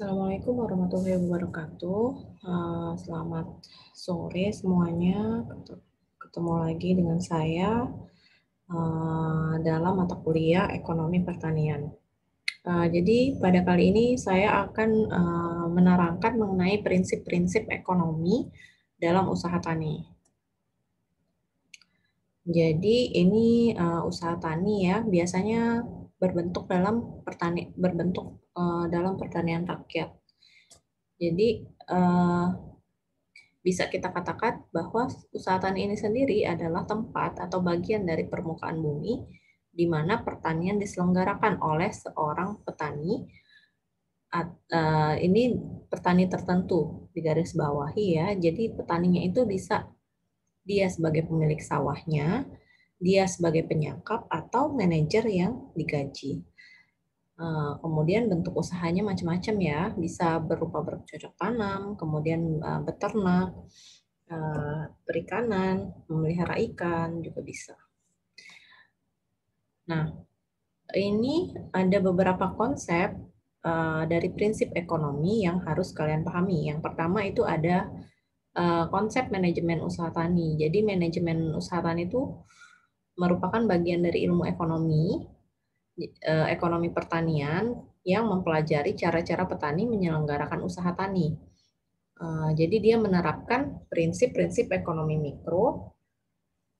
Assalamualaikum warahmatullahi wabarakatuh. Selamat sore semuanya. Ketemu lagi dengan saya dalam mata kuliah Ekonomi Pertanian. Jadi pada kali ini saya akan menerangkan mengenai prinsip-prinsip ekonomi dalam usaha tani. Jadi ini usaha tani ya, biasanya berbentuk dalam pertanian rakyat. Jadi bisa kita katakan bahwa usaha tani ini sendiri adalah tempat atau bagian dari permukaan bumi di mana pertanian diselenggarakan oleh seorang petani. Ini petani tertentu di garis bawahi ya. Jadi petaninya itu bisa dia sebagai pemilik sawahnya, dia sebagai penyangkap atau manajer yang digaji. Kemudian bentuk usahanya macam-macam ya, bisa berupa bercocok tanam, kemudian beternak, perikanan, memelihara ikan juga bisa. Nah, ini ada beberapa konsep dari prinsip ekonomi yang harus kalian pahami. Yang pertama itu ada konsep manajemen usaha tani. Jadi manajemen usaha tani itu merupakan bagian dari ilmu ekonomi pertanian yang mempelajari cara-cara petani menyelenggarakan usaha tani. Jadi dia menerapkan prinsip-prinsip ekonomi mikro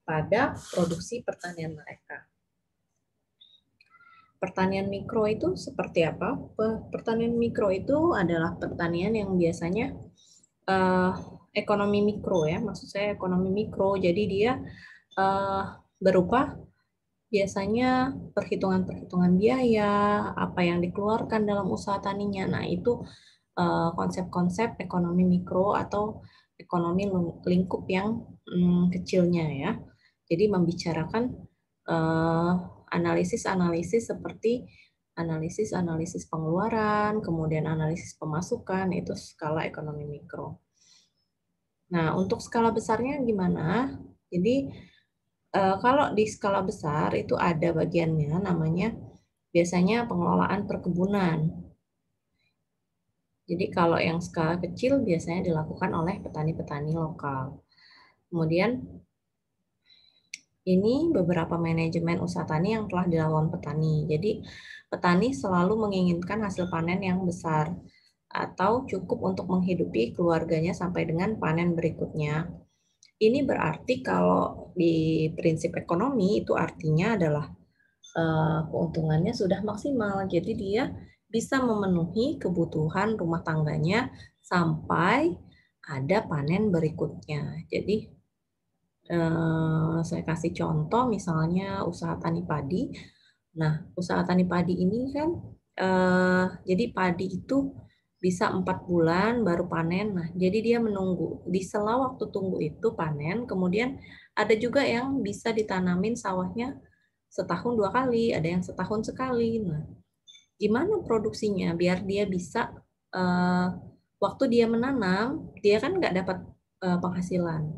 pada produksi pertanian mereka. Pertanian mikro itu seperti apa? Pertanian mikro itu adalah pertanian yang biasanya ekonomi mikro ya, maksud saya ekonomi mikro. Jadi dia berupa biasanya perhitungan-perhitungan biaya, apa yang dikeluarkan dalam usaha taninya. Nah, itu konsep-konsep ekonomi mikro atau ekonomi lingkup yang kecilnya ya. Jadi membicarakan analisis-analisis seperti analisis pengeluaran, kemudian analisis pemasukan, itu skala ekonomi mikro. Nah, untuk skala besarnya gimana? Jadi kalau di skala besar itu ada bagiannya namanya biasanya pengelolaan perkebunan. Jadi kalau yang skala kecil biasanya dilakukan oleh petani-petani lokal. Kemudian ini beberapa manajemen usaha tani yang telah dilakukan petani. Jadi petani selalu menginginkan hasil panen yang besar atau cukup untuk menghidupi keluarganya sampai dengan panen berikutnya. Ini berarti kalau di prinsip ekonomi itu artinya adalah keuntungannya sudah maksimal. Jadi dia bisa memenuhi kebutuhan rumah tangganya sampai ada panen berikutnya. Jadi saya kasih contoh misalnya usaha tani padi. Nah, usaha tani padi ini kan jadi padi itu bisa 4 bulan baru panen. Nah, jadi dia menunggu. Di sela waktu tunggu itu panen, kemudian ada juga yang bisa ditanamin sawahnya setahun 2 kali, ada yang setahun sekali. Nah, gimana produksinya biar dia bisa waktu dia menanam, dia kan nggak dapat penghasilan.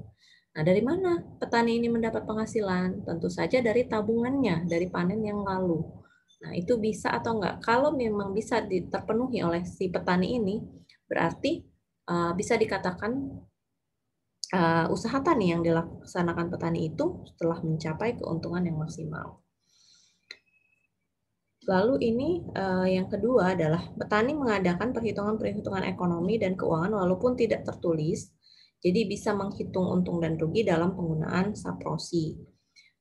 Nah, dari mana petani ini mendapat penghasilan? Tentu saja dari tabungannya, dari panen yang lalu. Nah, itu bisa atau enggak? Kalau memang bisa terpenuhi oleh si petani ini, berarti bisa dikatakan usaha tani yang dilaksanakan petani itu telah mencapai keuntungan yang maksimal. Lalu ini yang kedua adalah petani mengadakan perhitungan-perhitungan ekonomi dan keuangan walaupun tidak tertulis, jadi bisa menghitung untung dan rugi dalam penggunaan saprosi.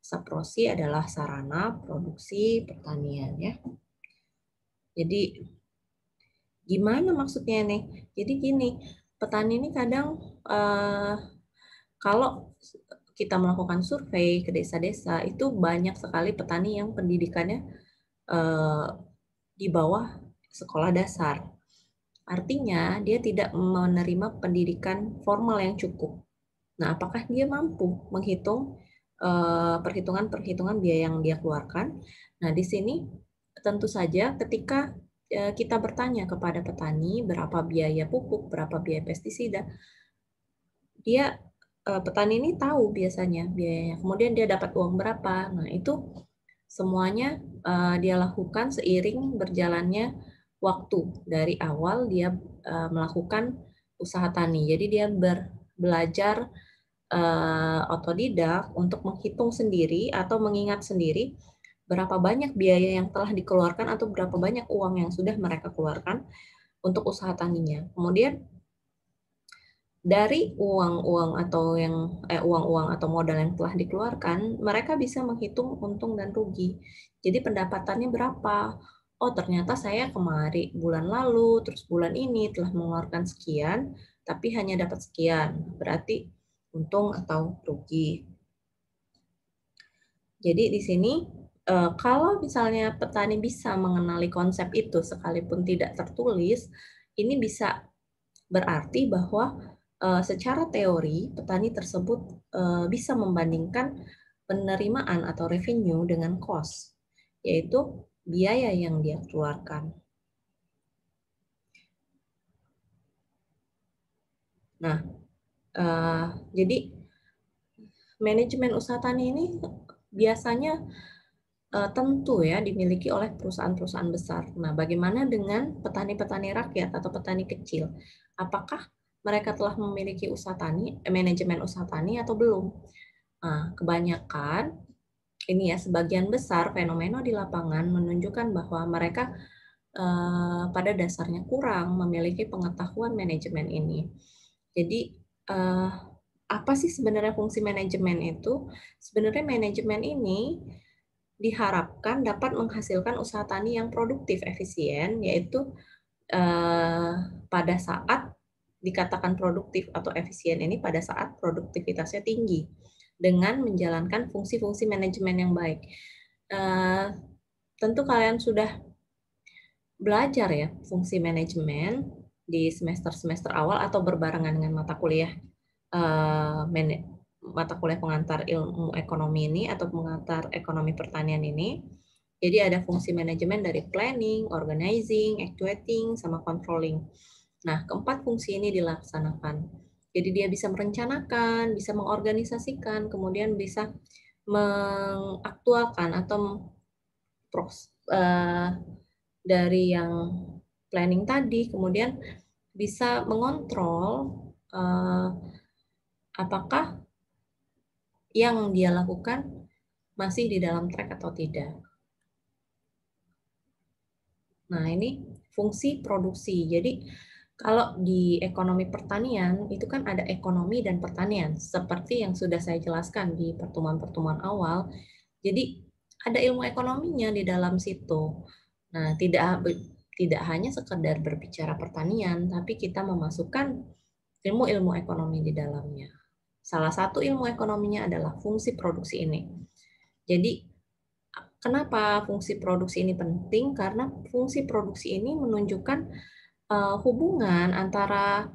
Saprosi adalah sarana produksi pertanian ya. Jadi gimana maksudnya nih? Jadi gini, petani ini kadang kalau kita melakukan survei ke desa-desa itu banyak sekali petani yang pendidikannya di bawah sekolah dasar. Artinya dia tidak menerima pendidikan formal yang cukup. Nah, apakah dia mampu menghitung perhitungan-perhitungan biaya yang dia keluarkan? Nah, di sini tentu saja ketika kita bertanya kepada petani berapa biaya pupuk, berapa biaya pestisida, dia petani ini tahu biasanya biayanya. Kemudian dia dapat uang berapa. Nah, itu semuanya dia lakukan seiring berjalannya waktu dari awal dia melakukan usaha tani. Jadi dia belajar otodidak untuk menghitung sendiri atau mengingat sendiri berapa banyak biaya yang telah dikeluarkan atau berapa banyak uang yang sudah mereka keluarkan untuk usaha taninya. Kemudian dari uang-uang atau uang-uang atau modal yang telah dikeluarkan, mereka bisa menghitung untung dan rugi. Jadi pendapatannya berapa? Oh, ternyata saya kemarin bulan lalu, terus bulan ini telah mengeluarkan sekian, tapi hanya dapat sekian. Berarti untung atau rugi. Jadi di sini kalau misalnya petani bisa mengenali konsep itu sekalipun tidak tertulis, ini bisa berarti bahwa secara teori petani tersebut bisa membandingkan penerimaan atau revenue dengan cost, yaitu biaya yang dia keluarkan. Nah, jadi manajemen usaha tani ini biasanya tentu ya dimiliki oleh perusahaan-perusahaan besar. Nah, bagaimana dengan petani-petani rakyat atau petani kecil? Apakah mereka telah memiliki usaha tani, manajemen usaha tani atau belum? Nah, kebanyakan ini ya sebagian besar fenomena di lapangan menunjukkan bahwa mereka pada dasarnya kurang memiliki pengetahuan manajemen ini. Jadi apa sih sebenarnya fungsi manajemen itu? Sebenarnya manajemen ini diharapkan dapat menghasilkan usaha tani yang produktif, efisien, yaitu pada saat dikatakan produktif atau efisien ini pada saat produktivitasnya tinggi dengan menjalankan fungsi-fungsi manajemen yang baik. Tentu kalian sudah belajar ya fungsi manajemen di semester-semester awal atau berbarengan dengan mata kuliah mata kuliah pengantar ilmu ekonomi ini atau pengantar ekonomi pertanian ini. Jadi ada fungsi manajemen dari planning, organizing, actuating, sama controlling. Nah, keempat fungsi ini dilaksanakan. Jadi dia bisa merencanakan, bisa mengorganisasikan, kemudian bisa mengaktualkan atau dari yang planning tadi, kemudian bisa mengontrol apakah yang dia lakukan masih di dalam track atau tidak. Nah, ini fungsi produksi. Jadi, kalau di ekonomi pertanian, itu kan ada ekonomi dan pertanian, seperti yang sudah saya jelaskan di pertemuan-pertemuan awal. Jadi, ada ilmu ekonominya di dalam situ. Nah, tidak hanya sekedar berbicara pertanian, tapi kita memasukkan ilmu-ilmu ekonomi di dalamnya. Salah satu ilmu ekonominya adalah fungsi produksi ini. Jadi, kenapa fungsi produksi ini penting? Karena fungsi produksi ini menunjukkan hubungan antara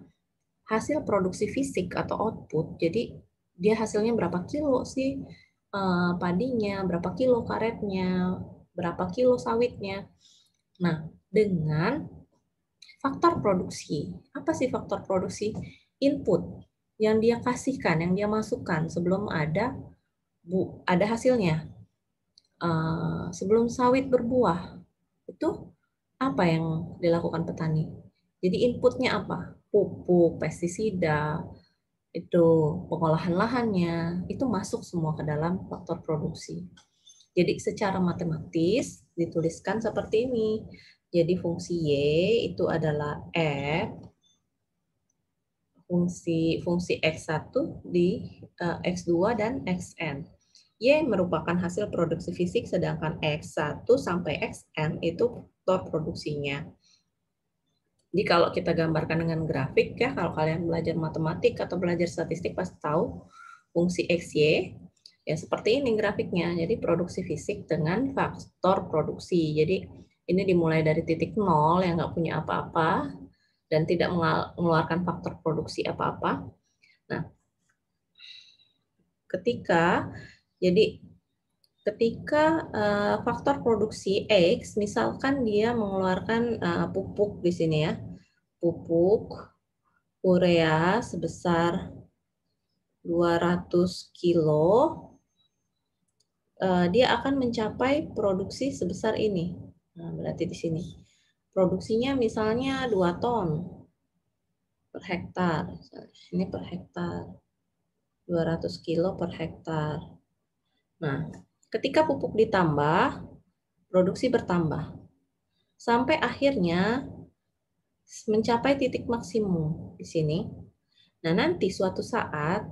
hasil produksi fisik atau output. Jadi, dia hasilnya berapa kilo sih padinya, berapa kilo karetnya, berapa kilo sawitnya. Nah, dengan faktor produksi. Apa sih faktor produksi? Input yang dia kasihkan, yang dia masukkan sebelum ada hasilnya. Sebelum sawit berbuah, itu apa yang dilakukan petani? Jadi inputnya apa? Pupuk, pestisida, itu pengolahan lahannya, itu masuk semua ke dalam faktor produksi. Jadi secara matematis dituliskan seperti ini. Jadi fungsi Y itu adalah F, fungsi X1 di X2 dan Xn. Y merupakan hasil produksi fisik, sedangkan X1 sampai Xn itu faktor produksinya. Jadi kalau kita gambarkan dengan grafik ya, kalau kalian belajar matematik atau belajar statistik pasti tahu fungsi XY ya seperti ini grafiknya. Jadi produksi fisik dengan faktor produksi. Jadi ini dimulai dari titik nol yang nggak punya apa-apa dan tidak mengeluarkan faktor produksi apa-apa. Nah, ketika faktor produksi X, misalkan dia mengeluarkan pupuk di sini ya, pupuk urea sebesar 200 kilo, dia akan mencapai produksi sebesar ini. Nah, berarti di sini Produksinya misalnya 2 ton per hektar. Ini per hektar. 200 kilo per hektar. Nah, ketika pupuk ditambah, produksi bertambah. Sampai akhirnya mencapai titik maksimum di sini. Nah, nanti suatu saat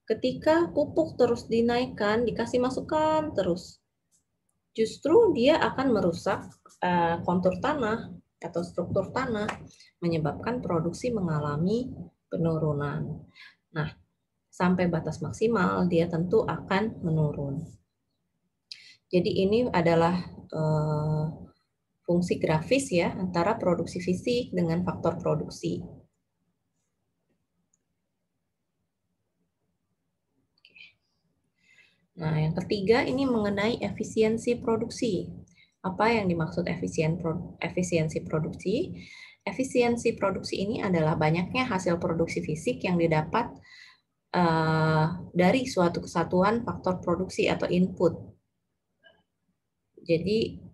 ketika pupuk terus dinaikkan, dikasih masukan terus, justru dia akan merusak kontur tanah atau struktur tanah, menyebabkan produksi mengalami penurunan. Nah, sampai batas maksimal dia tentu akan menurun. Jadi ini adalah fungsi grafis ya antara produksi fisik dengan faktor produksi. Nah, yang ketiga ini mengenai efisiensi produksi. Apa yang dimaksud efisiensi produksi? Efisiensi produksi ini adalah banyaknya hasil produksi fisik yang didapat dari suatu kesatuan faktor produksi atau input. Jadi,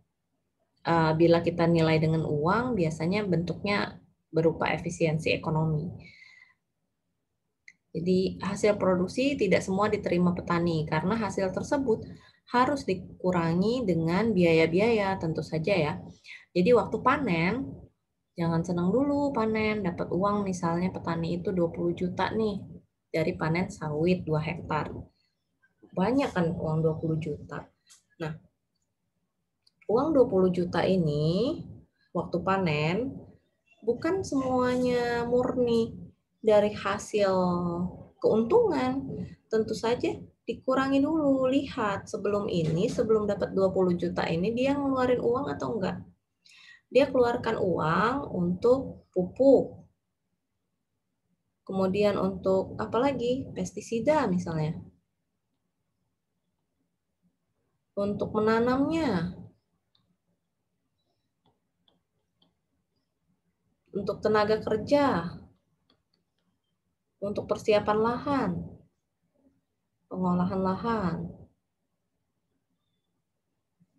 bila kita nilai dengan uang, biasanya bentuknya berupa efisiensi ekonomi. Jadi hasil produksi tidak semua diterima petani karena hasil tersebut harus dikurangi dengan biaya-biaya tentu saja ya. Jadi waktu panen, jangan senang dulu panen, dapat uang misalnya petani itu 20 juta nih dari panen sawit 2 hektar. Banyak kan uang 20 juta. Nah, uang 20 juta ini waktu panen bukan semuanya murni dari hasil keuntungan. Tentu saja dikurangi dulu, lihat sebelum ini, sebelum dapat 20 juta ini dia ngeluarin uang atau enggak. Dia keluarkan uang untuk pupuk. Kemudian untuk apa lagi? Pestisida misalnya. Untuk menanamnya. Untuk tenaga kerja. Untuk persiapan lahan. Pengolahan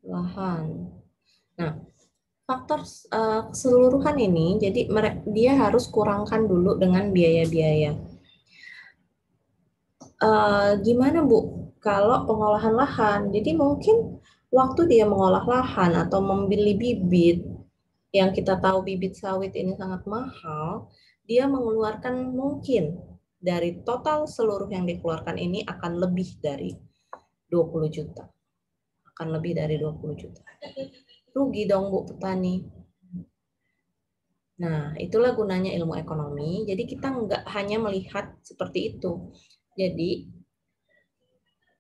lahan. Nah, faktor keseluruhan ini, jadi dia harus kurangkan dulu dengan biaya-biaya. Gimana Bu, kalau pengolahan lahan? Jadi mungkin waktu dia mengolah lahan atau membeli bibit, yang kita tahu bibit sawit ini sangat mahal, dia mengeluarkan mungkin dari total seluruh yang dikeluarkan ini akan lebih dari 20 juta. Akan lebih dari 20 juta. Rugi dong Bu petani. Nah, itulah gunanya ilmu ekonomi. Jadi kita nggak hanya melihat seperti itu. Jadi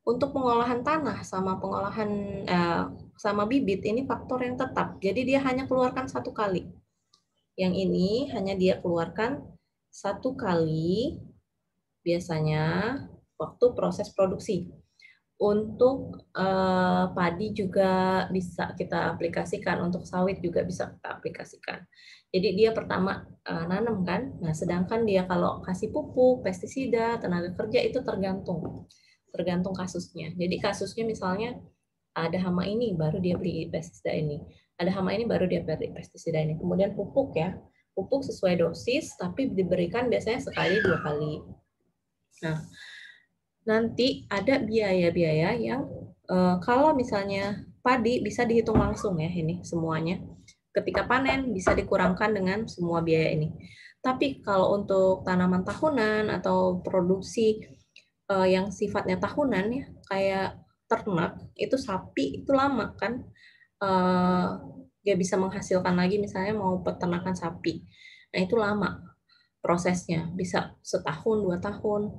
untuk pengolahan tanah sama pengolahan sama bibit ini faktor yang tetap. Jadi dia hanya keluarkan 1 kali. Yang ini hanya dia keluarkan 1 kali biasanya waktu proses produksi. Untuk padi juga bisa kita aplikasikan, untuk sawit juga bisa kita aplikasikan. Jadi dia pertama nanam kan, nah sedangkan dia kalau kasih pupuk, pestisida, tenaga kerja itu tergantung kasusnya. Jadi kasusnya misalnya ada hama ini, baru dia beli pestisida ini. Ada hama ini, baru dia beli pestisida ini. Kemudian pupuk ya, pupuk sesuai dosis, tapi diberikan biasanya sekali 2 kali. Nah, nanti ada biaya-biaya yang kalau misalnya padi bisa dihitung langsung ya ini semuanya. Ketika panen bisa dikurangkan dengan semua biaya ini. Tapi kalau untuk tanaman tahunan atau produksi yang sifatnya tahunan ya, kayak ternak, itu sapi itu lama kan. Dia bisa menghasilkan lagi misalnya mau peternakan sapi. Nah, itu lama prosesnya, bisa setahun, 2 tahun.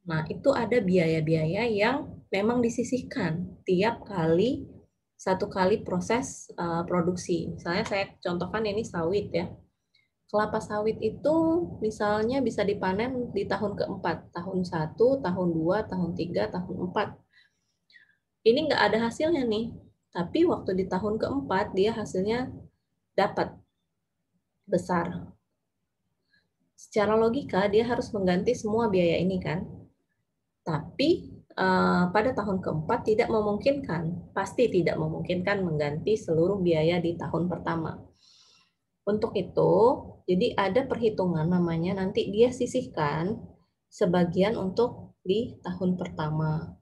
Nah, itu ada biaya-biaya yang memang disisihkan tiap kali 1 kali proses produksi. Misalnya saya contohkan ini sawit ya. Kelapa sawit itu misalnya bisa dipanen di tahun keempat, tahun 1, tahun 2, tahun 3, tahun 4. Ini nggak ada hasilnya nih, tapi waktu di tahun keempat dia hasilnya dapat besar. Secara logika dia harus mengganti semua biaya ini kan. Tapi pada tahun keempat tidak memungkinkan, pasti tidak memungkinkan mengganti seluruh biaya di tahun pertama. Untuk itu, jadi ada perhitungan namanya nanti dia sisihkan sebagian untuk di tahun pertama.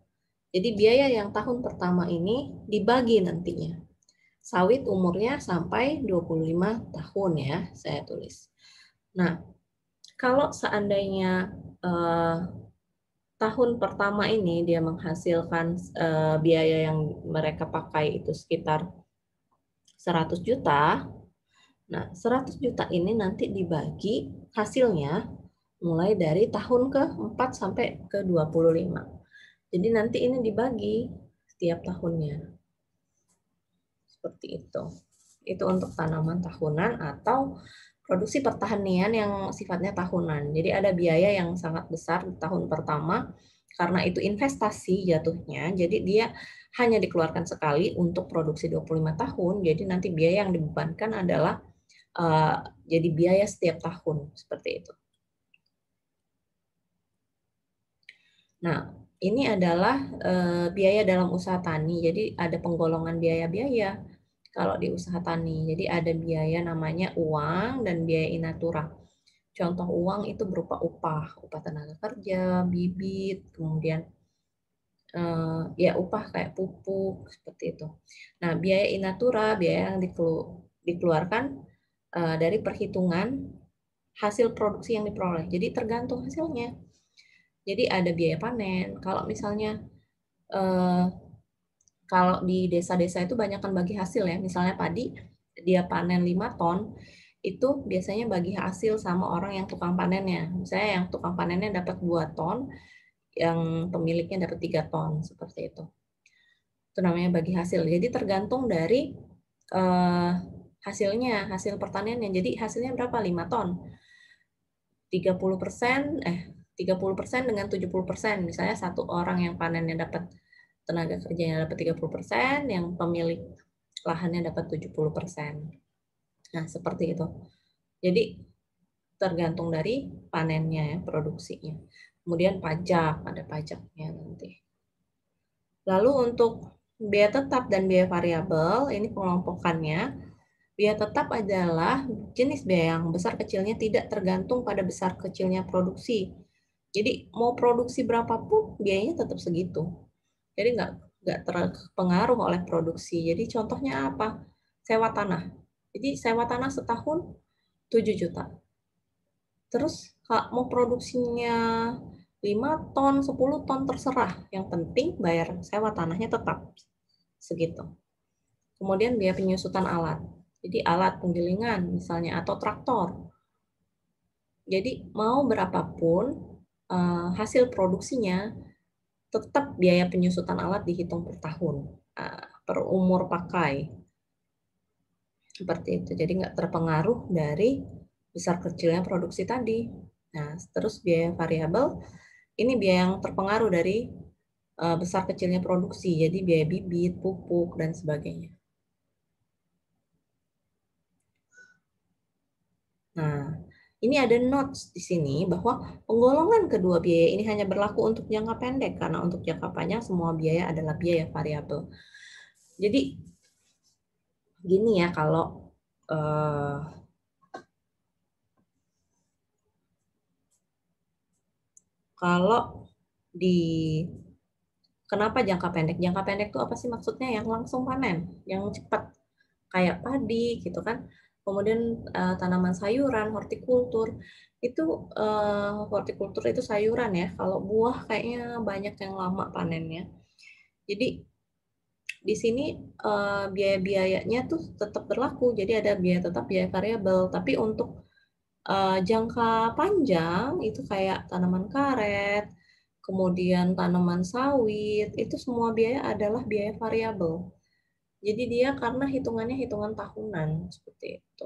Jadi biaya yang tahun pertama ini dibagi nantinya. Sawit umurnya sampai 25 tahun ya, saya tulis. Nah, kalau seandainya tahun pertama ini dia menghasilkan biaya yang mereka pakai itu sekitar 100 juta. Nah, 100 juta ini nanti dibagi hasilnya mulai dari tahun ke-4 sampai ke-25. Jadi nanti ini dibagi setiap tahunnya. Seperti itu. Itu untuk tanaman tahunan atau produksi pertanian yang sifatnya tahunan. Jadi ada biaya yang sangat besar di tahun pertama karena itu investasi jatuhnya. Jadi dia hanya dikeluarkan sekali untuk produksi 25 tahun. Jadi nanti biaya yang dibebankan adalah jadi biaya setiap tahun seperti itu. Nah, ini adalah biaya dalam usaha tani. Jadi ada penggolongan biaya-biaya kalau di usaha tani. Jadi ada biaya namanya uang dan biaya in natura. Contoh uang itu berupa upah tenaga kerja, bibit, kemudian ya upah kayak pupuk seperti itu. Nah, biaya in natura, biaya yang dikeluarkan dari perhitungan hasil produksi yang diperoleh. Jadi tergantung hasilnya. Jadi ada biaya panen. Kalau misalnya kalau di desa-desa itu banyak kan bagi hasil ya. Misalnya padi dia panen 5 ton, itu biasanya bagi hasil sama orang yang tukang panennya. Misalnya yang tukang panennya dapat 2 ton, yang pemiliknya dapat 3 ton, seperti itu. Itu namanya bagi hasil. Jadi tergantung dari hasilnya, hasil pertaniannya. Jadi hasilnya berapa? 5 ton. 30% 30% dengan 70%. Misalnya satu orang yang panennya dapat tenaga kerjanya dapat 30%, yang pemilik lahannya dapat 70%. Nah, seperti itu. Jadi tergantung dari panennya ya, produksinya. Kemudian pajak, ada pajaknya nanti. Lalu untuk biaya tetap dan biaya variabel, ini pengelompokannya. Biaya tetap adalah jenis biaya yang besar kecilnya tidak tergantung pada besar kecilnya produksi. Jadi mau produksi berapapun biayanya tetap segitu. Jadi nggak terpengaruh oleh produksi. Jadi contohnya apa? Sewa tanah. Jadi sewa tanah setahun 7 juta. Terus mau produksinya 5 ton, 10 ton terserah. Yang penting bayar sewa tanahnya tetap segitu. Kemudian biaya penyusutan alat. Jadi alat penggilingan misalnya atau traktor. Jadi mau berapapun hasil produksinya tetap biaya penyusutan alat dihitung per tahun, per umur pakai. Seperti itu. Jadi nggak terpengaruh dari besar kecilnya produksi tadi. Nah, terus biaya variabel, ini biaya yang terpengaruh dari besar kecilnya produksi. Jadi biaya bibit, pupuk, dan sebagainya. Nah, ini ada notes di sini bahwa penggolongan kedua biaya ini hanya berlaku untuk jangka pendek karena untuk jangka panjang semua biaya adalah biaya variabel. Jadi gini ya kalau di kenapa jangka pendek? Jangka pendek itu apa sih maksudnya? Yang langsung panen, yang cepat kayak padi gitu kan. Kemudian tanaman sayuran, hortikultur itu hortikultur itu sayuran ya. Kalau buah kayaknya banyak yang lama panennya. Jadi di sini biaya-biayanya tuh tetap berlaku. Jadi ada biaya tetap, biaya variabel. Tapi untuk jangka panjang itu kayak tanaman karet, kemudian tanaman sawit, itu semua biaya adalah biaya variabel. Jadi dia karena hitungannya hitungan tahunan seperti itu.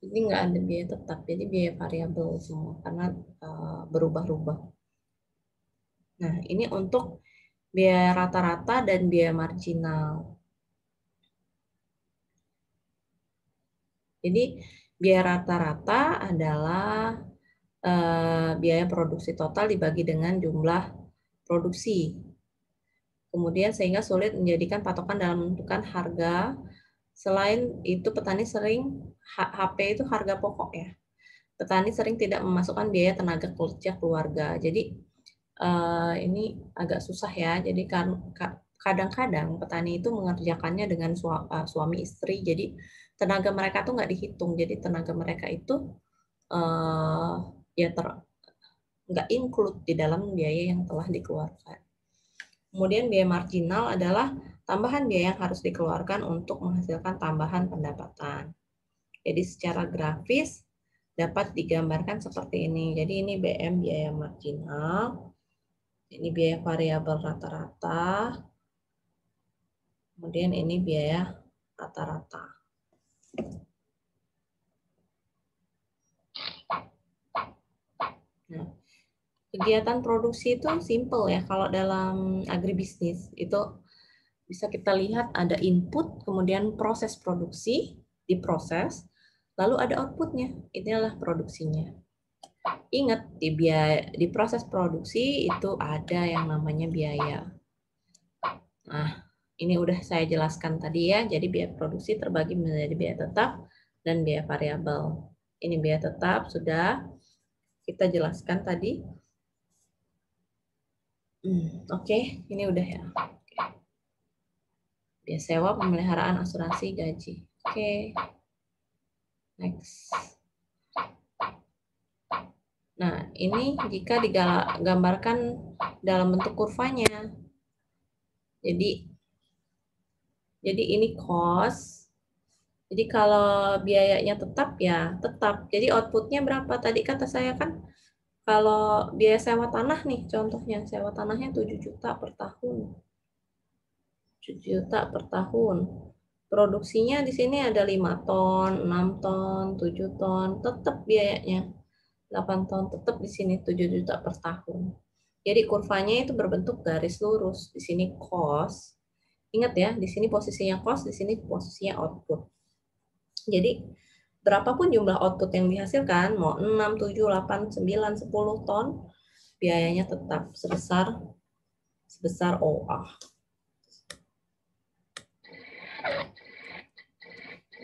Jadi nggak ada biaya tetap, jadi biaya variabel semua karena berubah-ubah. Nah, ini untuk biaya rata-rata dan biaya marginal. Jadi biaya rata-rata adalah biaya produksi total dibagi dengan jumlah produksi. Kemudian sehingga sulit menjadikan patokan dalam menentukan harga Selain itu petani sering HP itu harga pokok ya. Petani sering tidak memasukkan biaya tenaga kerja keluarga. Jadi ini agak susah ya. Jadi kadang-kadang petani itu mengerjakannya dengan suami istri. Jadi tenaga mereka tuh nggak dihitung. Jadi tenaga mereka itu ya nggak include di dalam biaya yang telah dikeluarkan. Kemudian biaya marginal adalah tambahan biaya yang harus dikeluarkan untuk menghasilkan tambahan pendapatan. Jadi secara grafis dapat digambarkan seperti ini. Jadi ini BM biaya marginal, ini biaya variabel rata-rata, kemudian ini biaya rata-rata. Nah, kegiatan produksi itu simple ya. Kalau dalam agribisnis itu bisa kita lihat ada input, kemudian proses produksi, diproses, lalu ada outputnya. Inilah produksinya. Ingat, di proses produksi itu ada yang namanya biaya. Nah, ini udah saya jelaskan tadi ya. Jadi biaya produksi terbagi menjadi biaya tetap dan biaya variabel. Ini biaya tetap sudah kita jelaskan tadi. Oke, ini udah ya. Biaya sewa, pemeliharaan, asuransi, gaji. Oke. Next. Nah, ini jika digambarkan dalam bentuk kurvanya. Jadi ini cost. Jadi kalau biayanya tetap ya tetap. Jadi outputnya berapa? Tadi kata saya kan kalau biaya sewa tanah nih contohnya. Sewa tanahnya 7 juta per tahun. 7 juta per tahun. Produksinya di sini ada 5 ton, 6 ton, 7 ton. Tetap biayanya 8 ton. Tetap di sini 7 juta per tahun. Jadi kurvanya itu berbentuk garis lurus. Di sini cost. Ingat ya, di sini posisinya cost, di sini posisinya output. Jadi berapapun jumlah output yang dihasilkan, mau 6, 7, 8, 9, 10 ton, biayanya tetap sebesar OA.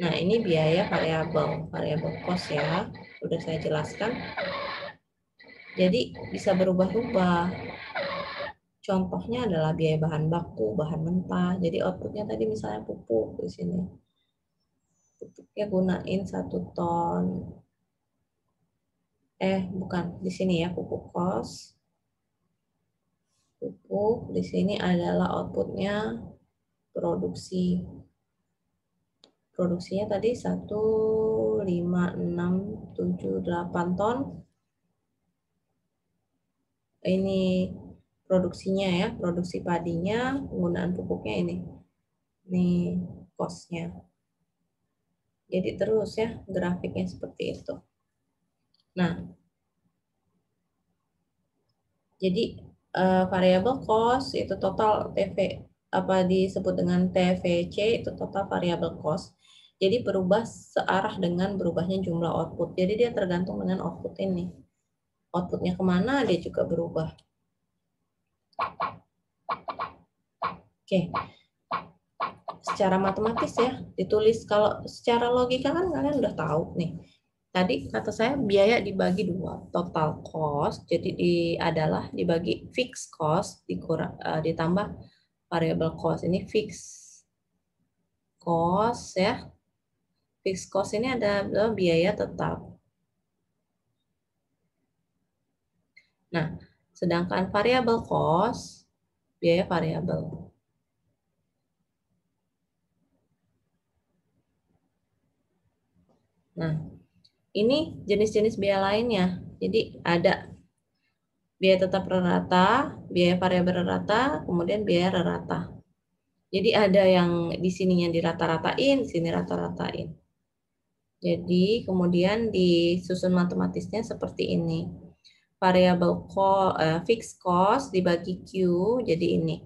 Nah, ini biaya variabel cost ya. Sudah saya jelaskan. Jadi bisa berubah-ubah. Contohnya adalah biaya bahan baku, bahan mentah. Jadi outputnya tadi misalnya pupuk di sini. Pupuknya gunain 1 ton. Bukan, di sini ya pupuk cost. Pupuk di sini adalah outputnya produksi. Produksinya tadi 1, 5, 6, 7, 8 ton. Ini produksinya ya, produksi padinya, penggunaan pupuknya ini. Ini cost-nya. Jadi terus ya grafiknya seperti itu. Nah, jadi variable cost itu total apa disebut dengan TVC itu total variable cost. Jadi berubah searah dengan berubahnya jumlah output. Jadi dia tergantung dengan output ini. Outputnya kemana dia juga berubah. Oke. Secara matematis ya ditulis. Kalau secara logika kan kalian udah tahu nih. Tadi kata saya biaya dibagi 2, total cost jadi adalah dibagi fixed cost ditambah variable cost. Ini fixed cost ya. Fixed cost ini adalah biaya tetap. Nah, sedangkan variable cost biaya variabel. Nah, ini jenis-jenis biaya lainnya. Jadi ada biaya tetap rata, biaya variabel rata, kemudian biaya rata. Jadi ada yang di sininya dirata-ratain, di sini rata-ratain. Jadi kemudian disusun matematisnya seperti ini. Variable cost, fixed cost dibagi Q, jadi ini.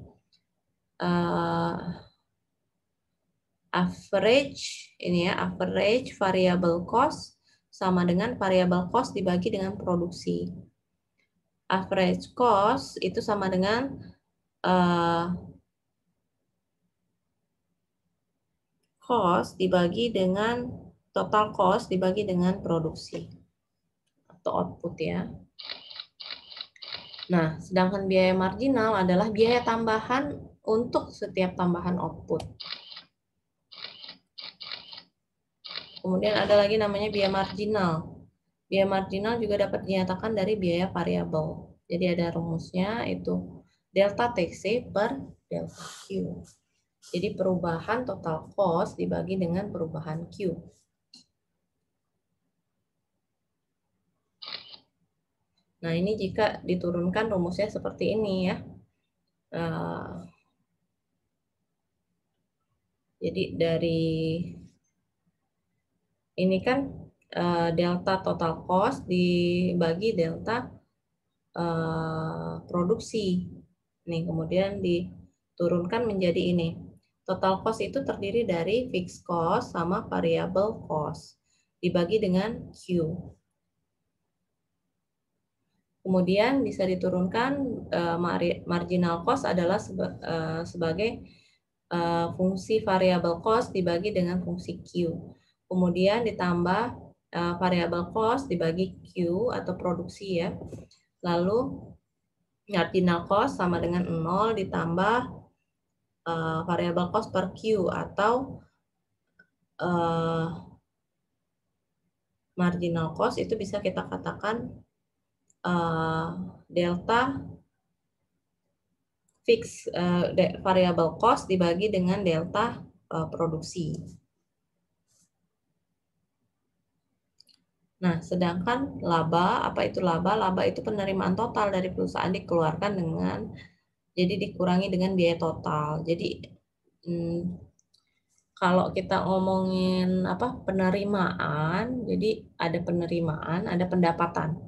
Average, ini ya, average variable cost sama dengan variable cost dibagi dengan produksi. Average cost itu sama dengan cost dibagi dengan total cost dibagi dengan produksi atau output ya. Nah, sedangkan biaya marginal adalah biaya tambahan untuk setiap tambahan output. Kemudian ada lagi namanya biaya marginal. Biaya marginal juga dapat dinyatakan dari biaya variabel. Jadi ada rumusnya itu delta TC per delta Q. Jadi perubahan total cost dibagi dengan perubahan Q. Nah, ini jika diturunkan rumusnya seperti ini ya. Jadi dari ini kan delta total cost dibagi delta produksi. Nih, kemudian diturunkan menjadi ini. Total cost itu terdiri dari fixed cost sama variable cost dibagi dengan Q. Kemudian bisa diturunkan marginal cost adalah sebagai fungsi variable cost dibagi dengan fungsi Q. Kemudian ditambah variable cost dibagi Q atau produksi ya. Lalu marginal cost sama dengan 0 ditambah variable cost per Q atau marginal cost itu bisa kita katakan delta fix variable cost dibagi dengan delta produksi. Nah, sedangkan laba, apa itu laba? Laba itu penerimaan total dari perusahaan dikeluarkan dengan, jadi dikurangi dengan biaya total. Jadi, kalau kita ngomongin apa penerimaan, jadi ada penerimaan, ada pendapatan.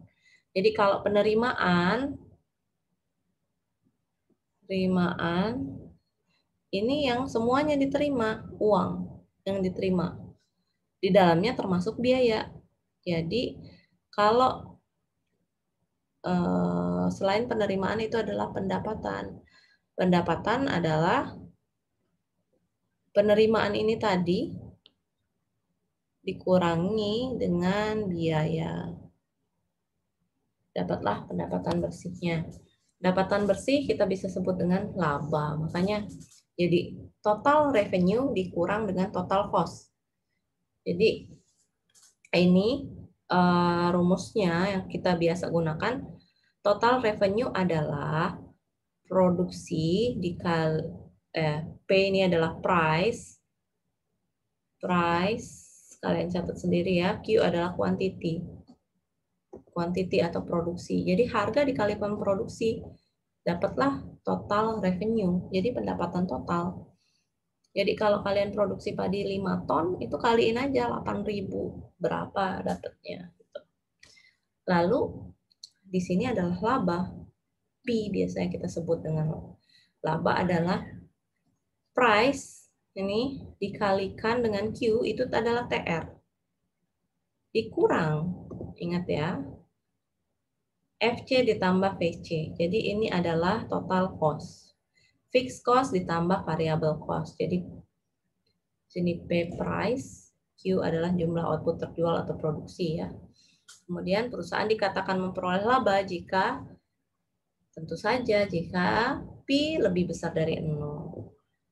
Jadi kalau penerimaan ini yang semuanya diterima, uang yang diterima. Di dalamnya termasuk biaya. Jadi kalau selain penerimaan itu adalah pendapatan. Pendapatan adalah penerimaan ini tadi dikurangi dengan biaya. Dapatlah pendapatan bersihnya. Pendapatan bersih kita bisa sebut dengan laba. Makanya jadi total revenue dikurang dengan total cost. Jadi ini rumusnya yang kita biasa gunakan. Total revenue adalah produksi dikali P ini adalah price kalian catat sendiri ya. Q adalah quantity atau produksi. Jadi harga dikali produksi dapatlah total revenue. Jadi pendapatan total. Jadi kalau kalian produksi padi 5 ton itu kaliin aja 8.000 berapa dapatnya. Lalu di sini adalah laba. P biasanya kita sebut dengan laba adalah price ini dikalikan dengan Q itu adalah TR. Dikurang, ingat ya, FC ditambah VC. Jadi ini adalah total cost. Fixed cost ditambah variable cost. Jadi sini P price, Q adalah jumlah output terjual atau produksi ya. Kemudian perusahaan dikatakan memperoleh laba jika tentu saja jika P lebih besar dari 0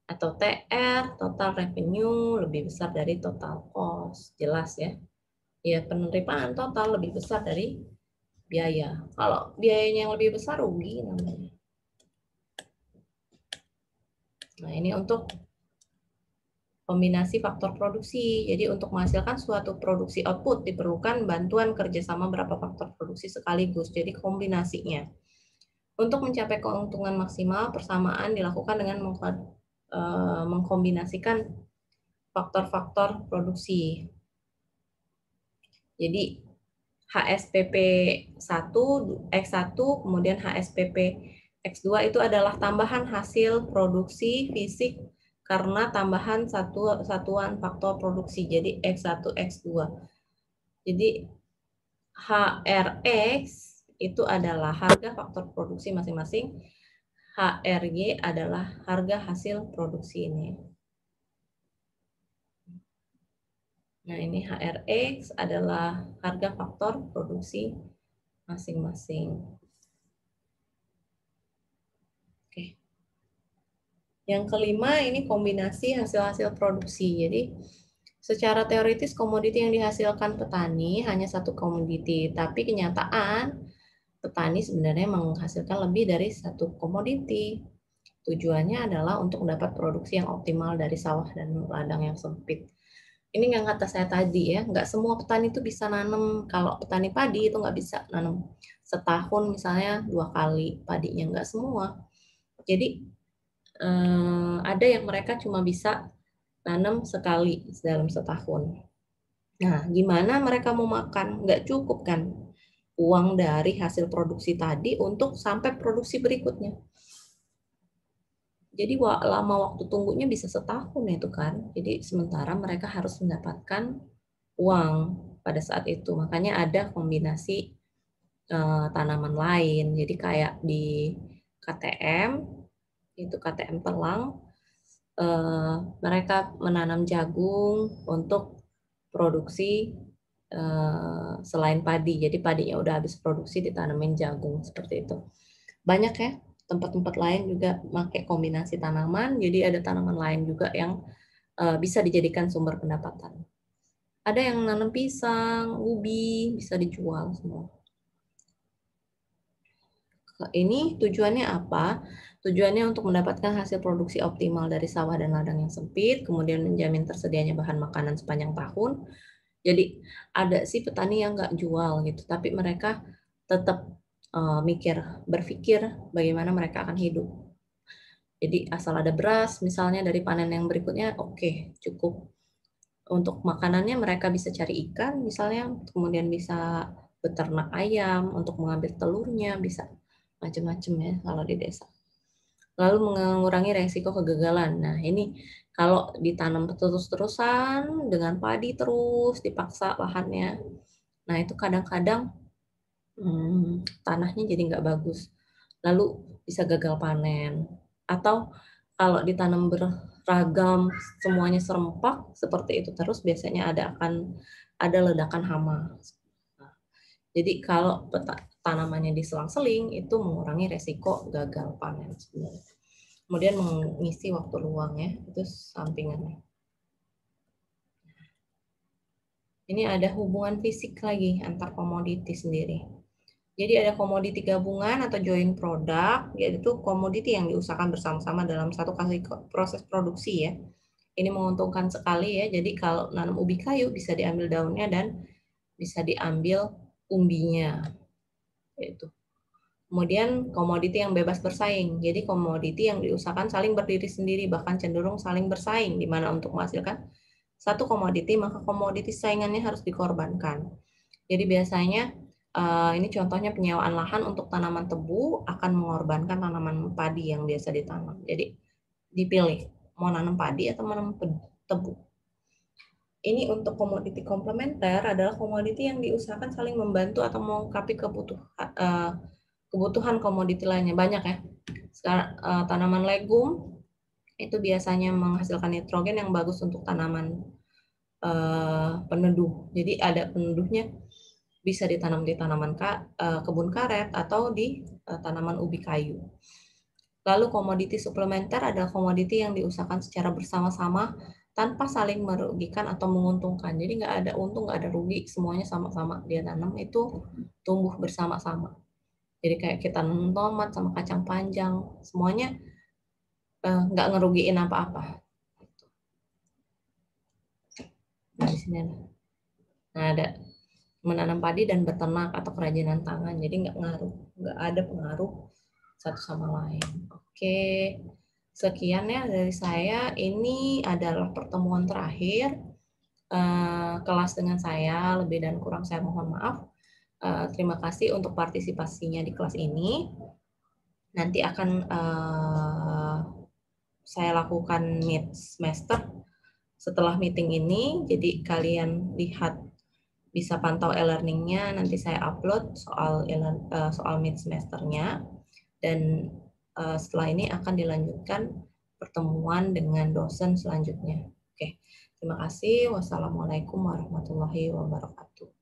atau TR total revenue lebih besar dari total cost. Jelas ya. Ya penerimaan total lebih besar dari biaya. Kalau biayanya yang lebih besar rugi namanya. Nah, ini untuk kombinasi faktor produksi. Jadi untuk menghasilkan suatu produksi output diperlukan bantuan kerjasama beberapa faktor produksi sekaligus. Jadi kombinasinya. Untuk mencapai keuntungan maksimal, persamaan dilakukan dengan mengkombinasikan faktor-faktor produksi. Jadi HSPP 1, X1, kemudian HSPP X2 itu adalah tambahan hasil produksi fisik karena tambahan satuan faktor produksi. Jadi X1, X2. Jadi HRX itu adalah harga faktor produksi masing-masing. HRY adalah harga hasil produksi ini. Nah, ini HRX adalah harga faktor produksi masing-masing. Oke. Yang kelima, ini kombinasi hasil-hasil produksi. Jadi, secara teoritis komoditi yang dihasilkan petani hanya satu komoditi, tapi kenyataan petani sebenarnya menghasilkan lebih dari satu komoditi. Tujuannya adalah untuk mendapat produksi yang optimal dari sawah dan ladang yang sempit. Ini yang kata saya tadi ya, nggak semua petani itu bisa nanam. Kalau petani padi itu nggak bisa nanam setahun misalnya 2 kali padinya, nggak semua. Jadi ada yang mereka cuma bisa nanam sekali dalam setahun. Nah, gimana mereka mau makan? Nggak cukup kan uang dari hasil produksi tadi untuk sampai produksi berikutnya. Jadi lama waktu tunggunya bisa setahun itu kan. Jadi sementara mereka harus mendapatkan uang pada saat itu. Makanya ada kombinasi tanaman lain. Jadi kayak di KTM, itu KTM Telang, mereka menanam jagung untuk produksi selain padi. Jadi padinya udah habis produksi ditanamin jagung seperti itu. Banyak ya tempat-tempat lain juga pakai kombinasi tanaman. Jadi ada tanaman lain juga yang bisa dijadikan sumber pendapatan. Ada yang nanam pisang, ubi, bisa dijual semua. Ini tujuannya apa? Tujuannya untuk mendapatkan hasil produksi optimal dari sawah dan ladang yang sempit, kemudian menjamin tersedianya bahan makanan sepanjang tahun. Jadi ada sih petani yang nggak jual gitu, tapi mereka tetap berpikir bagaimana mereka akan hidup. Jadi asal ada beras, misalnya dari panen yang berikutnya, oke, cukup. Untuk makanannya mereka bisa cari ikan, misalnya, kemudian bisa beternak ayam untuk mengambil telurnya, bisa macam-macam ya kalau di desa. Lalu mengurangi resiko kegagalan. Nah, ini kalau ditanam terus-terusan dengan padi terus dipaksa lahannya, nah itu kadang-kadang tanahnya jadi nggak bagus. Lalu bisa gagal panen. Atau kalau ditanam beragam semuanya serempak seperti itu terus biasanya akan ada ledakan hama. Nah, jadi kalau tanamannya diselang-seling itu mengurangi resiko gagal panen sebenarnya. Kemudian mengisi waktu luang ya, itu sampingannya. Ini ada hubungan fisik lagi antar komoditi sendiri. Jadi ada komoditi gabungan atau joint product, yaitu komoditi yang diusahakan bersama-sama dalam satu kali proses produksi ya. Ini menguntungkan sekali ya. Jadi kalau nanam ubi kayu bisa diambil daunnya dan bisa diambil umbinya. Yaitu. Kemudian komoditi yang bebas bersaing. Jadi komoditi yang diusahakan saling berdiri sendiri, bahkan cenderung saling bersaing, di mana untuk menghasilkan satu komoditi, maka komoditi saingannya harus dikorbankan. Jadi biasanya ini contohnya penyewaan lahan untuk tanaman tebu akan mengorbankan tanaman padi yang biasa ditanam. Jadi dipilih mau nanam padi atau menanam tebu. Ini untuk komoditi komplementer adalah komoditi yang diusahakan saling membantu atau melengkapi kebutuhan komoditi lainnya. Banyak ya. Sekarang tanaman legum itu biasanya menghasilkan nitrogen yang bagus untuk tanaman peneduh. Jadi ada peneduhnya bisa ditanam di kebun karet atau di tanaman ubi kayu. Lalu komoditi suplementer adalah komoditi yang diusahakan secara bersama-sama tanpa saling merugikan atau menguntungkan. Jadi nggak ada untung, nggak ada rugi, semuanya sama-sama dia tanam itu tumbuh bersama-sama. Jadi kayak kita nanam tomat sama kacang panjang, semuanya nggak ngerugiin apa-apa. Nah, di sini ada menanam padi dan beternak atau kerajinan tangan, jadi nggak ada pengaruh satu sama lain. Oke, sekian ya dari saya. Ini adalah pertemuan terakhir kelas dengan saya. Lebih dan kurang saya mohon maaf. Terima kasih untuk partisipasinya di kelas ini. Nanti akan saya lakukan mid semester setelah meeting ini. Jadi kalian lihat, bisa pantau e-learningnya, nanti saya upload soal mid semesternya, dan setelah ini akan dilanjutkan pertemuan dengan dosen selanjutnya. Oke, Terima kasih. Wassalamualaikum warahmatullahi wabarakatuh.